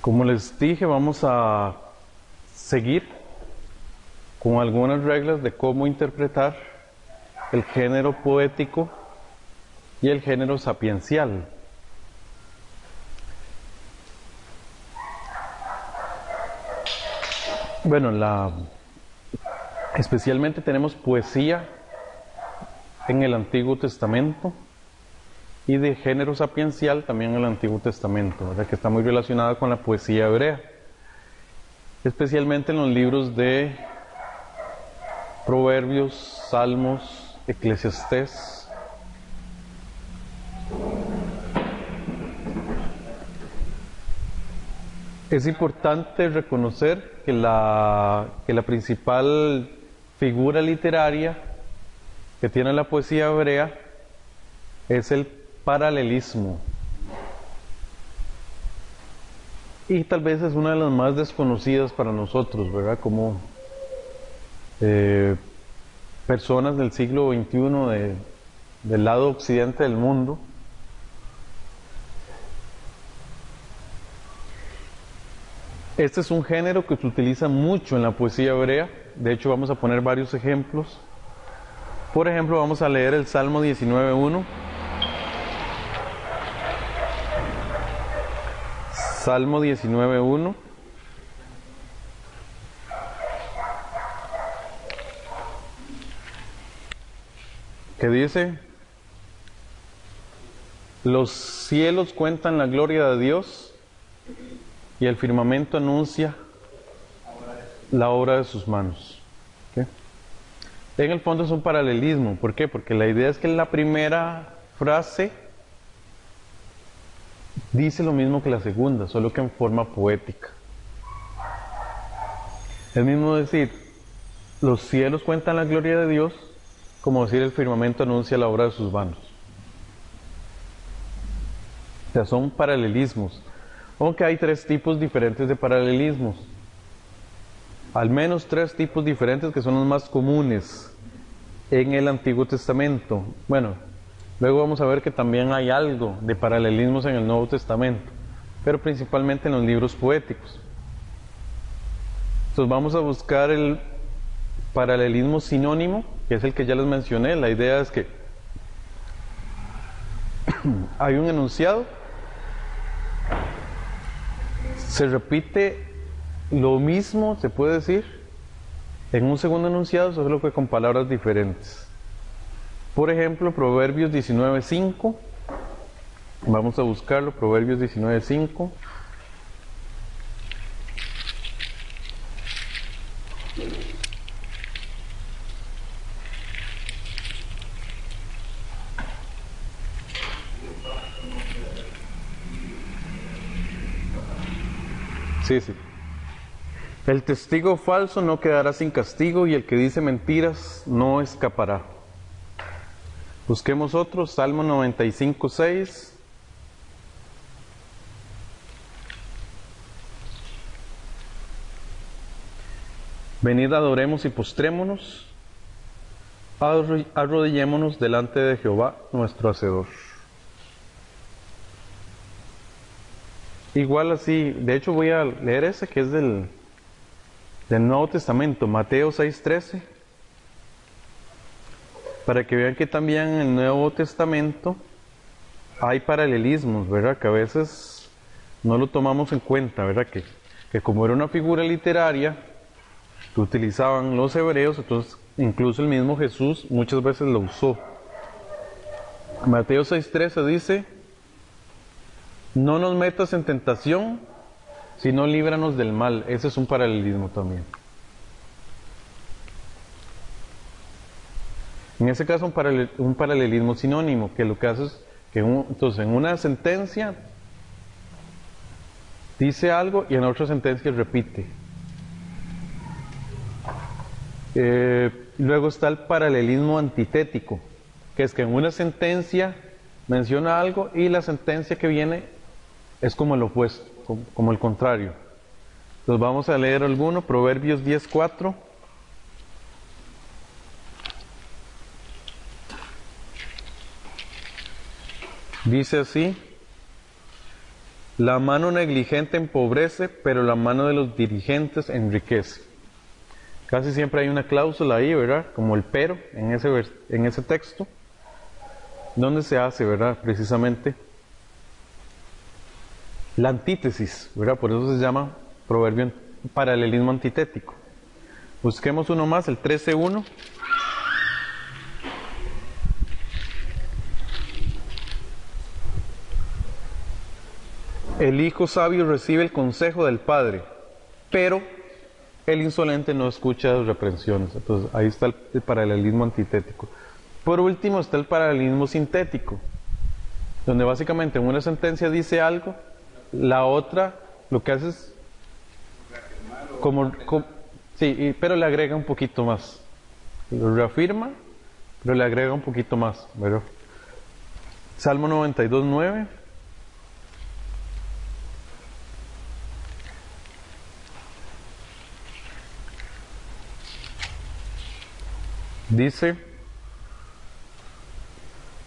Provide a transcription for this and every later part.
Como les dije, vamos a seguir con algunas reglas de cómo interpretar el género poético y el género sapiencial. Bueno, especialmente tenemos poesía en el Antiguo Testamento y de género sapiencial también en el Antiguo Testamento, ¿verdad? Que está muy relacionada con la poesía hebrea, especialmente en los libros de Proverbios, Salmos, Eclesiastés. Es importante reconocer que la principal figura literaria que tiene la poesía hebrea es el paralelismo. Y tal vez es una de las más desconocidas para nosotros, ¿verdad? Como personas del siglo XXI del lado occidente del mundo. Este es un género que se utiliza mucho en la poesía hebrea. De hecho, vamos a poner varios ejemplos. Por ejemplo, vamos a leer el Salmo 19.1. Salmo 19.1. Que dice: los cielos cuentan la gloria de Dios y el firmamento anuncia la obra de sus manos. ¿Okay? En el fondo es un paralelismo. ¿Por qué? Porque la idea es que la primera frase dice lo mismo que la segunda, solo que en forma poética. Es mismo decir, los cielos cuentan la gloria de Dios, como decir el firmamento anuncia la obra de sus manos. O sea, son paralelismos. Aunque hay tres tipos diferentes de paralelismos. Al menos tres tipos diferentes que son los más comunes en el Antiguo Testamento. Bueno, luego vamos a ver que también hay algo de paralelismos en el Nuevo Testamento, pero principalmente en los libros poéticos. Entonces vamos a buscar el paralelismo sinónimo, que es el que ya les mencioné. La idea es que hay un enunciado, se repite lo mismo, se puede decir, en un segundo enunciado, solo que con palabras diferentes. Por ejemplo, Proverbios 19.5. Vamos a buscarlo, Proverbios 19.5. Sí. El testigo falso no quedará sin castigo y el que dice mentiras no escapará. Busquemos otro, Salmo 95.6. Venid, adoremos y postrémonos, arrodillémonos delante de Jehová nuestro Hacedor. Igual así, de hecho voy a leer ese que es del Nuevo Testamento, Mateo 6.13, para que vean que también en el Nuevo Testamento hay paralelismos, ¿verdad? Que a veces no lo tomamos en cuenta, ¿verdad? Que como era una figura literaria que utilizaban los hebreos, entonces incluso el mismo Jesús muchas veces lo usó. Mateo 6.13 dice: no nos metas en tentación, sino líbranos del mal. Ese es un paralelismo también. En ese caso un paralelismo sinónimo, que lo que hace es que entonces en una sentencia dice algo y en otra sentencia repite. Luego está el paralelismo antitético, que es que en una sentencia menciona algo y la sentencia que viene es como el opuesto, como el contrario. Entonces vamos a leer alguno, Proverbios 10.4. Dice así: La mano negligente empobrece, pero la mano de los dirigentes enriquece. Casi siempre hay una cláusula ahí, ¿verdad? Como el pero en ese texto, donde se hace, ¿verdad? Precisamente la antítesis, ¿verdad? Por eso se llama proverbio paralelismo antitético. Busquemos uno más, el 13:1. El hijo sabio recibe el consejo del padre, pero el insolente no escucha las reprensiones. Entonces ahí está el paralelismo antitético. Por último está el paralelismo sintético, donde básicamente en una sentencia dice algo, la otra lo que hace es sí, pero le agrega un poquito más. Lo reafirma, pero le agrega un poquito más, ¿verdad? Salmo 92:9. Dice,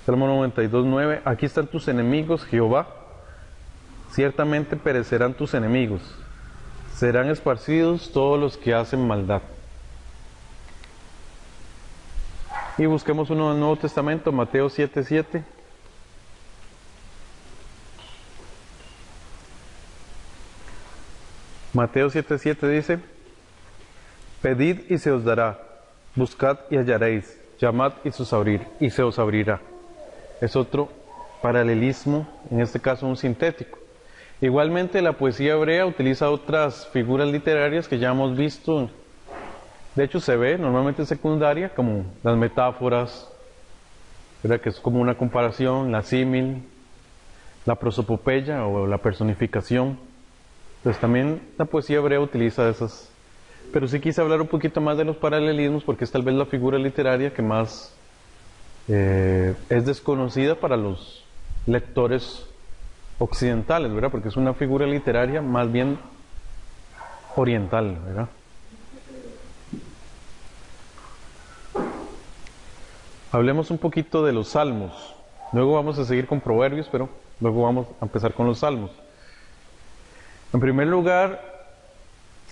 Salmo 92:9, aquí están tus enemigos, Jehová, ciertamente perecerán tus enemigos, serán esparcidos todos los que hacen maldad. Y busquemos uno del Nuevo Testamento, Mateo 7:7. Mateo 7:7 dice, pedid y se os dará, buscad y hallaréis, llamad y se os abrirá. Es otro paralelismo, en este caso un sintético. Igualmente la poesía hebrea utiliza otras figuras literarias que ya hemos visto, de hecho se ve normalmente en secundaria, como las metáforas, ¿verdad? Que es como una comparación, la símil, la prosopopeya o la personificación. Entonces también la poesía hebrea utiliza esas. Pero sí quise hablar un poquito más de los paralelismos porque es tal vez la figura literaria que más es desconocida para los lectores occidentales, ¿verdad? Porque es una figura literaria más bien oriental, ¿verdad? Hablemos un poquito de los salmos. Luego vamos a seguir con proverbios, pero luego vamos a empezar con los salmos. En primer lugar,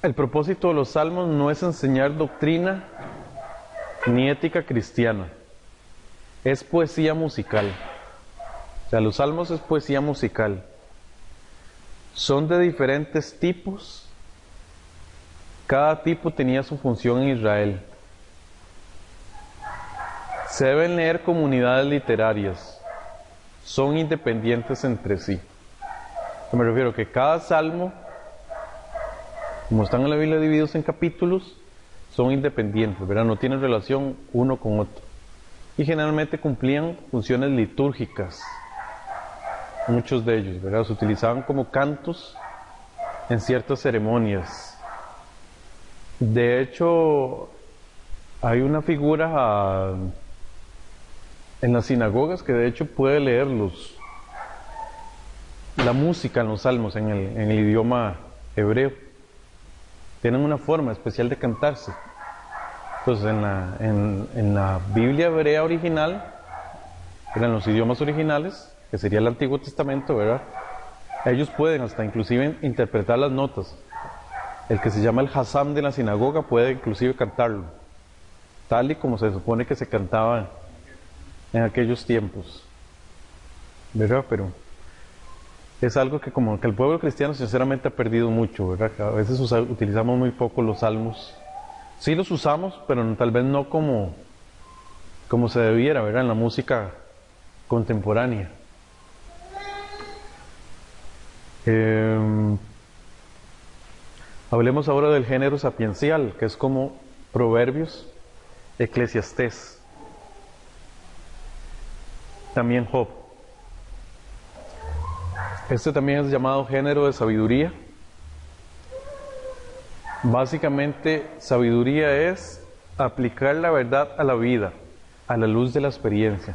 el propósito de los salmos no es enseñar doctrina ni ética cristiana. Es poesía musical. O sea, los salmos es poesía musical. Son de diferentes tipos. Cada tipo tenía su función en Israel. Se deben leer comunidades literarias. Son independientes entre sí. Me refiero a que cada salmo, como están en la Biblia divididos en capítulos, son independientes, ¿verdad? No tienen relación uno con otro. Y generalmente cumplían funciones litúrgicas. Muchos de ellos, ¿verdad? Se utilizaban como cantos en ciertas ceremonias. De hecho, hay una figura en las sinagogas que de hecho puede leer la música en los salmos en el idioma hebreo. Tienen una forma especial de cantarse. Entonces en la Biblia hebrea original, en los idiomas originales, que sería el Antiguo Testamento, ¿verdad? Ellos pueden hasta inclusive interpretar las notas. El que se llama el Hassam de la sinagoga puede inclusive cantarlo, tal y como se supone que se cantaba en aquellos tiempos, ¿verdad? Pero es algo que como que el pueblo cristiano sinceramente ha perdido mucho, ¿verdad? A veces utilizamos muy poco los salmos. Sí los usamos, pero tal vez no como se debiera, ¿verdad? En la música contemporánea. Hablemos ahora del género sapiencial, que es como Proverbios, Eclesiastés, también Job. Este también es llamado género de sabiduría. Básicamente, sabiduría es aplicar la verdad a la vida, a la luz de la experiencia.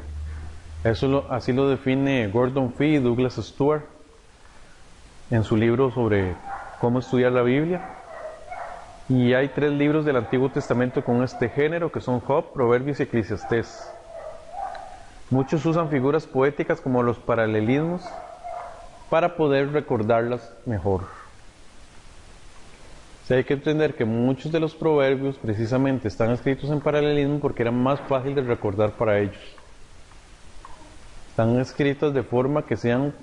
Así lo define Gordon Fee y Douglas Stuart en su libro sobre cómo estudiar la Biblia. Y hay 3 libros del Antiguo Testamento con este género, que son Job, Proverbios y Eclesiastés. Muchos usan figuras poéticas como los paralelismos para poder recordarlas mejor. O sea, hay que entender que muchos de los proverbios precisamente están escritos en paralelismo porque eran más fácil de recordar para ellos. Están escritos de forma que sean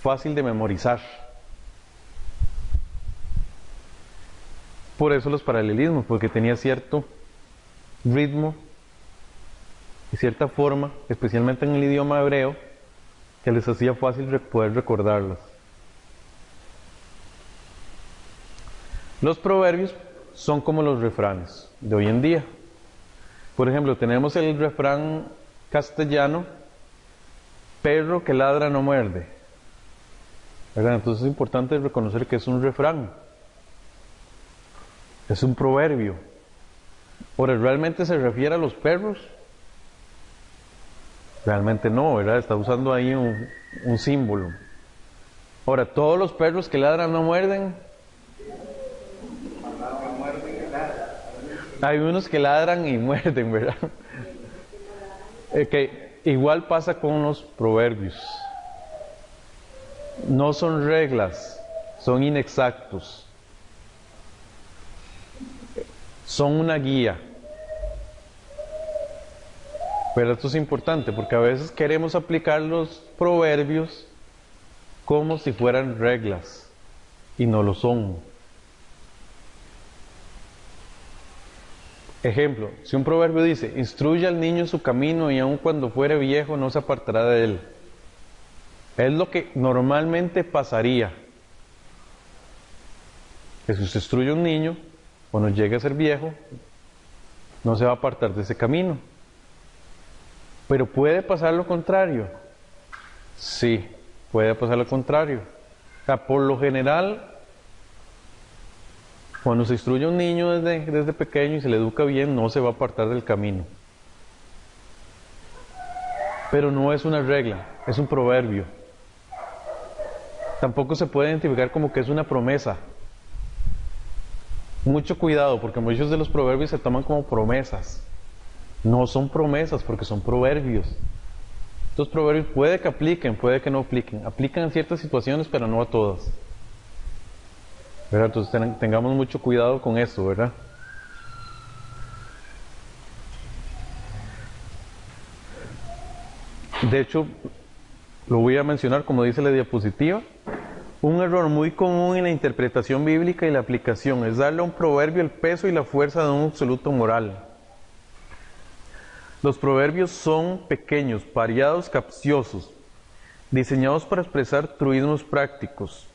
fácil de memorizar. Por eso los paralelismos, porque tenía cierto ritmo y cierta forma, especialmente en el idioma hebreo, que les hacía fácil poder recordarlas. Los proverbios son como los refranes de hoy en día. Por ejemplo, tenemos el refrán castellano, perro que ladra no muerde. ¿Verdad? Entonces es importante reconocer que es un refrán. Es un proverbio. Ahora, ¿realmente se refiere a los perros? Realmente no, ¿verdad? Está usando ahí un símbolo. Ahora, ¿todos los perros que ladran no muerden? Hay unos que ladran y muerden, ¿verdad? Igual pasa con los proverbios. No son reglas, son inexactos. Son una guía. Pero esto es importante porque a veces queremos aplicar los proverbios como si fueran reglas y no lo son. Ejemplo, si un proverbio dice, instruye al niño en su camino y aun cuando fuere viejo no se apartará de él. Es lo que normalmente pasaría. Que si usted instruye a un niño, cuando llegue a ser viejo, no se va a apartar de ese camino. Pero ¿puede pasar lo contrario? Sí, puede pasar lo contrario. O sea, por lo general, cuando se instruye a un niño desde pequeño y se le educa bien, no se va a apartar del camino. Pero no es una regla, es un proverbio. Tampoco se puede identificar como que es una promesa. Mucho cuidado, porque muchos de los proverbios se toman como promesas. No son promesas, porque son proverbios. Estos proverbios puede que apliquen, puede que no apliquen. Aplican en ciertas situaciones, pero no a todas. ¿Verdad? Entonces tengamos mucho cuidado con esto, ¿verdad? De hecho, lo voy a mencionar como dice la diapositiva. Un error muy común en la interpretación bíblica y la aplicación es darle a un proverbio el peso y la fuerza de un absoluto moral. Los proverbios son pequeños, variados, capciosos, diseñados para expresar truismos prácticos.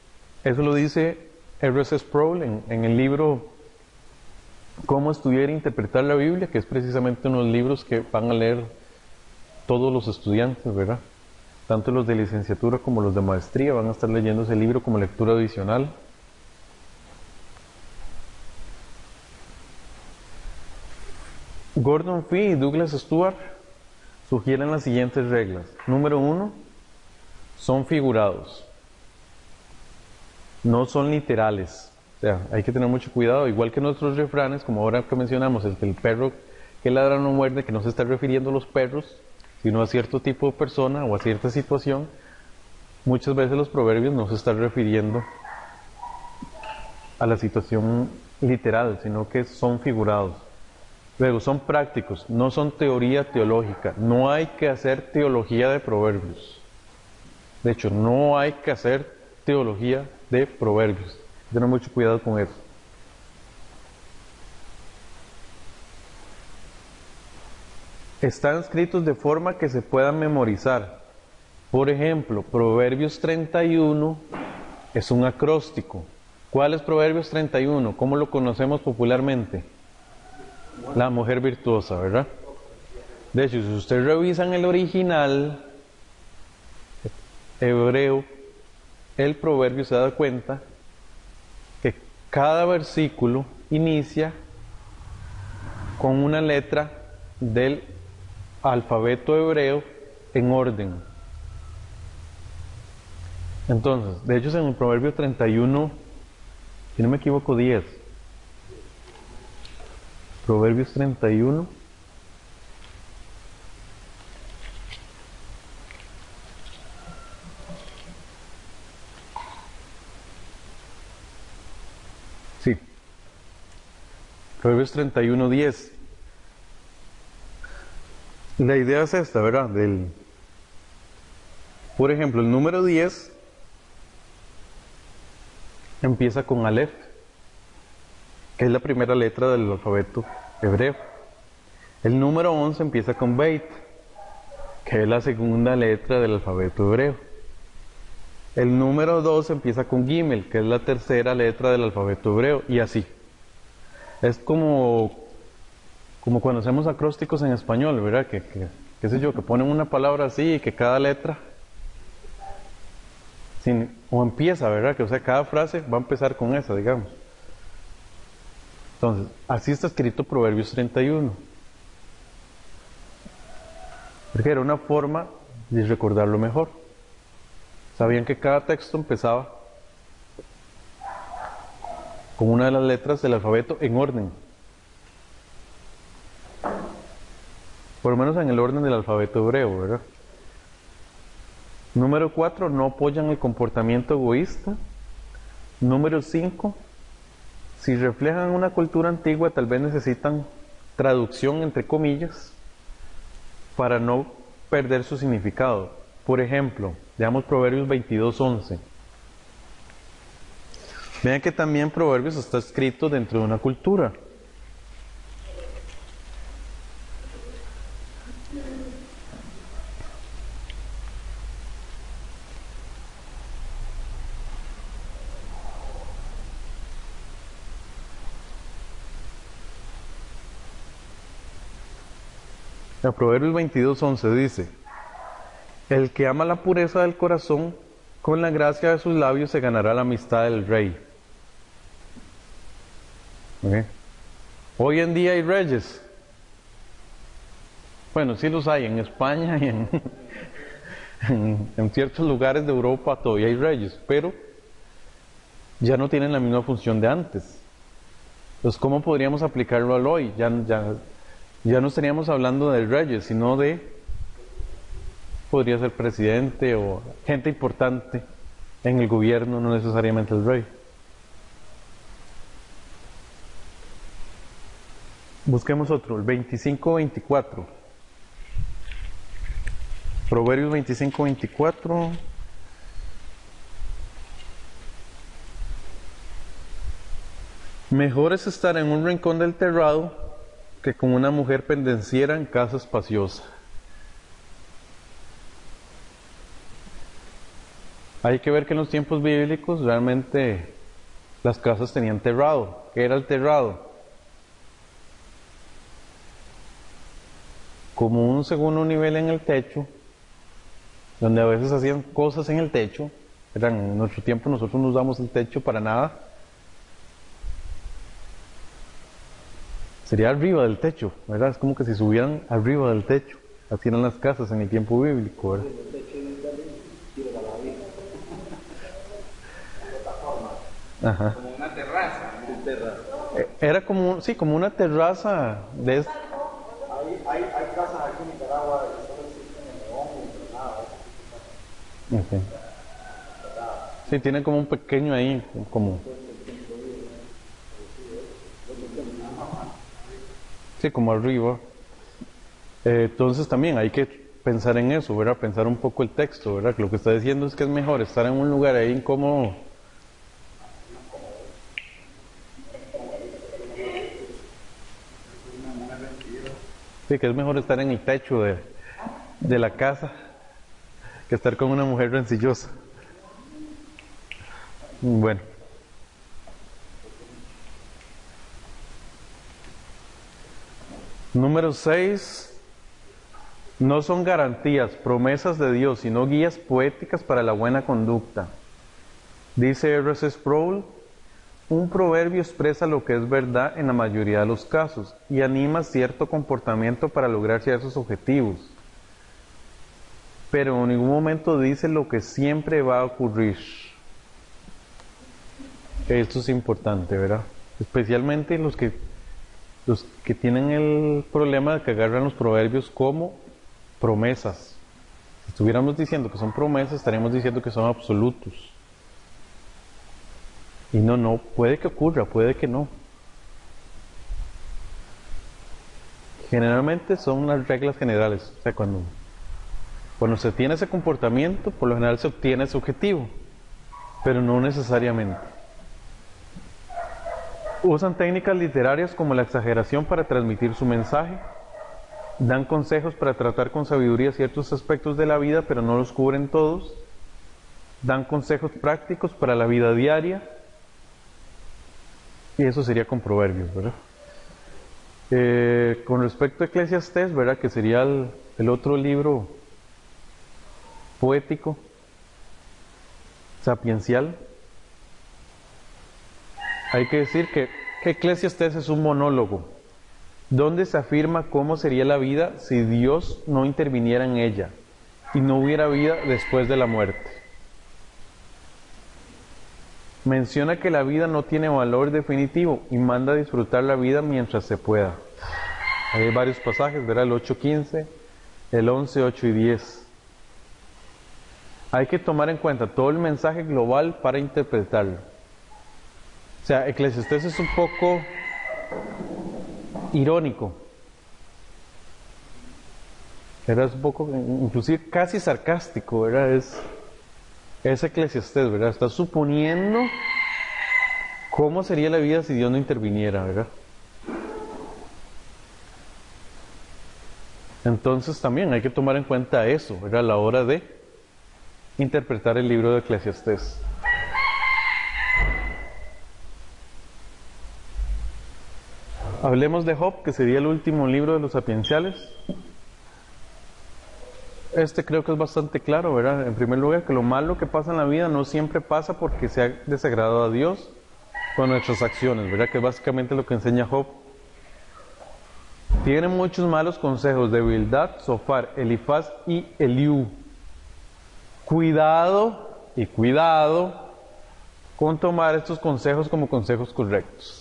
Eso lo dice R.C. Sproul en el libro Cómo estudiar e interpretar la Biblia, que es precisamente uno de los libros que van a leer todos los estudiantes, ¿verdad? Tanto los de licenciatura como los de maestría van a estar leyendo ese libro como lectura adicional. Gordon Fee y Douglas Stuart sugieren las siguientes reglas. Número 1, son figurados, no son literales. O sea, hay que tener mucho cuidado, igual que nuestros refranes, como ahora que mencionamos, el del perro que ladra no muerde, que no se está refiriendo a los perros, sino a cierto tipo de persona o a cierta situación. Muchas veces los proverbios no se están refiriendo a la situación literal, sino que son figurados. Luego, son prácticos, no son teoría teológica. No hay que hacer teología de proverbios. De hecho, no hay que hacer teología de proverbios. Tener mucho cuidado con eso. Están escritos de forma que se puedan memorizar. Por ejemplo, Proverbios 31 es un acróstico. ¿Cuál es Proverbios 31? ¿Cómo lo conocemos popularmente? La mujer virtuosa, ¿verdad? De hecho, si ustedes revisan el original hebreo, el proverbio se da cuenta que cada versículo inicia con una letra del alfabeto hebreo en orden. Entonces, de hecho es en el proverbio 31, si no me equivoco, 10. Proverbios 31. Proverbios 31:10. La idea es esta, ¿verdad? Por ejemplo, el número 10 empieza con Aleph, que es la primera letra del alfabeto hebreo. El número 11 empieza con Beit, que es la segunda letra del alfabeto hebreo. El número 2 empieza con Gimel, que es la tercera letra del alfabeto hebreo, y así. Es como cuando hacemos acrósticos en español, ¿verdad? Qué sé yo, que ponen una palabra así y que cada letra, o empieza, ¿verdad? Que o sea, cada frase va a empezar con esa, digamos. Entonces, así está escrito Proverbios 31. Porque era una forma de recordarlo mejor. Sabían que cada texto empezaba con una de las letras del alfabeto en orden. Por lo menos en el orden del alfabeto hebreo, ¿verdad? Número 4, no apoyan el comportamiento egoísta. Número 5, si reflejan una cultura antigua, tal vez necesitan traducción entre comillas para no perder su significado. Por ejemplo, veamos Proverbios 22:11. Vean que también Proverbios está escrito dentro de una cultura. En Proverbios 22:11 dice: el que ama la pureza del corazón, con la gracia de sus labios se ganará la amistad del rey. ¿Okay? Hoy en día hay reyes. Bueno, sí los hay en España y en ciertos lugares de Europa todavía hay reyes, pero ya no tienen la misma función de antes. Entonces, ¿cómo podríamos aplicarlo al hoy? Ya no estaríamos hablando de reyes, sino podría ser presidente o gente importante en el gobierno, no necesariamente el rey. Busquemos otro, el 25:24. Proverbios 25:24. Mejor es estar en un rincón del terrado que con una mujer pendenciera en casa espaciosa. Hay que ver que en los tiempos bíblicos realmente las casas tenían terrado. ¿Qué era el terrado? Como un segundo nivel en el techo, donde a veces hacían cosas en el techo. En nuestro tiempo nosotros no usamos el techo para nada. Sería arriba del techo, ¿verdad? Es como que si subieran arriba del techo. Así eran las casas en el tiempo bíblico, ¿verdad? Ajá. Como una terraza, ¿no? Era como, sí, como una terraza de Hay casas aquí en Nicaragua que solo existen en León y en Granada. Okay. Sí, tiene como un pequeño ahí, como... Sí, como arriba. Entonces también hay que pensar en eso, ¿verdad? Pensar un poco el texto, ¿verdad? Que lo que está diciendo es que es mejor estar en un lugar ahí incómodo. Sí, que es mejor estar en el techo de la casa que estar con una mujer rencillosa. Bueno. Número 6. No son garantías, promesas de Dios, sino guías poéticas para la buena conducta. Dice R.C. Sproul: un proverbio expresa lo que es verdad en la mayoría de los casos y anima cierto comportamiento para lograr ciertos objetivos, pero en ningún momento dice lo que siempre va a ocurrir. Esto es importante, ¿verdad? Especialmente los que tienen el problema de que agarran los proverbios como promesas. Si estuviéramos diciendo que son promesas, estaríamos diciendo que son absolutos. Y no, puede que ocurra, puede que no. Generalmente son las reglas generales. O sea, cuando se tiene ese comportamiento, por lo general se obtiene ese objetivo, pero no necesariamente. Usan técnicas literarias como la exageración para transmitir su mensaje. Dan consejos para tratar con sabiduría ciertos aspectos de la vida, pero no los cubren todos. Dan consejos prácticos para la vida diaria. Y eso sería con Proverbios, ¿verdad? Con respecto a Eclesiastés, ¿verdad? Que sería el otro libro poético, sapiencial. Hay que decir que Eclesiastés es un monólogo, donde se afirma cómo sería la vida si Dios no interviniera en ella y no hubiera vida después de la muerte. Menciona que la vida no tiene valor definitivo y manda a disfrutar la vida mientras se pueda. Hay varios pasajes, ¿verdad? El 8:15, el 11, 8 y 10. Hay que tomar en cuenta todo el mensaje global para interpretarlo. O sea, Eclesiastés es un poco irónico. Era un poco, inclusive casi sarcástico, ¿verdad? Es Eclesiastés, ¿verdad? Está suponiendo cómo sería la vida si Dios no interviniera, ¿verdad? Entonces también hay que tomar en cuenta eso, ¿verdad? A la hora de interpretar el libro de Eclesiastés. Hablemos de Job, que sería el último libro de los sapienciales. Este creo que es bastante claro, ¿verdad? En primer lugar, que lo malo que pasa en la vida no siempre pasa porque se ha desagradado a Dios con nuestras acciones, ¿verdad? Que es básicamente lo que enseña Job. Tiene muchos malos consejos de Bildad, Zofar, Elifaz y Eliú. Cuidado con tomar estos consejos como consejos correctos.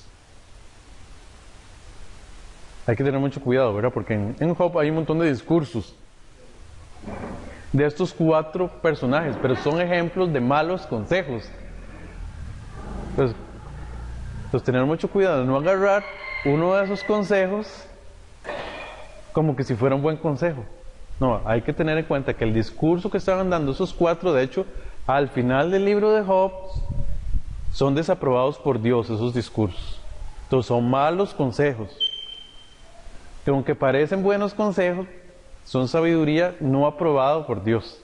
Hay que tener mucho cuidado, ¿verdad? Porque en Job hay un montón de discursos de estos 4 personajes, pero son ejemplos de malos consejos. Entonces tener mucho cuidado de no agarrar uno de esos consejos como que si fuera un buen consejo. No, hay que tener en cuenta que el discurso que estaban dando esos 4, de hecho, al final del libro de Job, son desaprobados por Dios esos discursos. Entonces son malos consejos, que aunque parecen buenos consejos, son sabiduría no aprobada por Dios.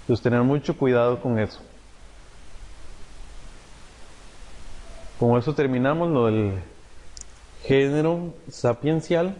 Entonces tener mucho cuidado con eso. Con eso terminamos lo del género sapiencial.